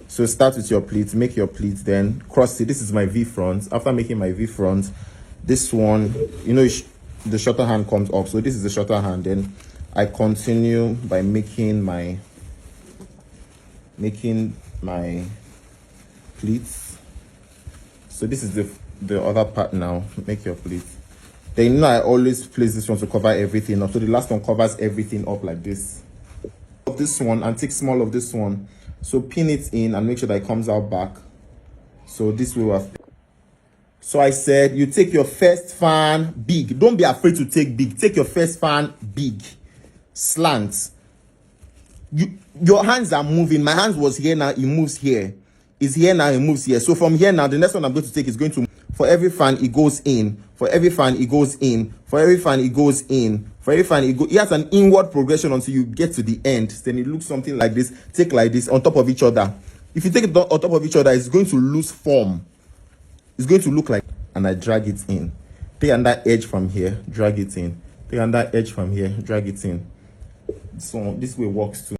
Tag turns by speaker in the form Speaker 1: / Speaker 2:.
Speaker 1: So start with your pleats, make your pleats, then cross it. This is my V front. After making my V front, this one, you know, the shorter hand comes up. So this is the shorter hand. Then I continue by making my pleats. So this is the other part now. Make your pleats. Then, you know, I always place this one to cover everything up. So the last one covers everything up like this. Of this one and take small of this one. So pin it in and make sure that it comes out back. So this way we have. So I said you take your first fan big. Don't be afraid to take big. Take your first fan big. Slant. Your hands are moving. My hands was here now, it moves here. It's here now, it moves here. So from here now, the next one I'm going to take is going to, for every fan it goes in, for every fan it goes in, for every fan it goes in, for every fan it has an inward progression until you get to the end. Then it looks something like this. Take like this on top of each other. If you take it on top of each other, it's going to lose form. It's going to look like, and I drag it in. Take another edge from here, drag it in. Take another edge from here, drag it in. So this way works too.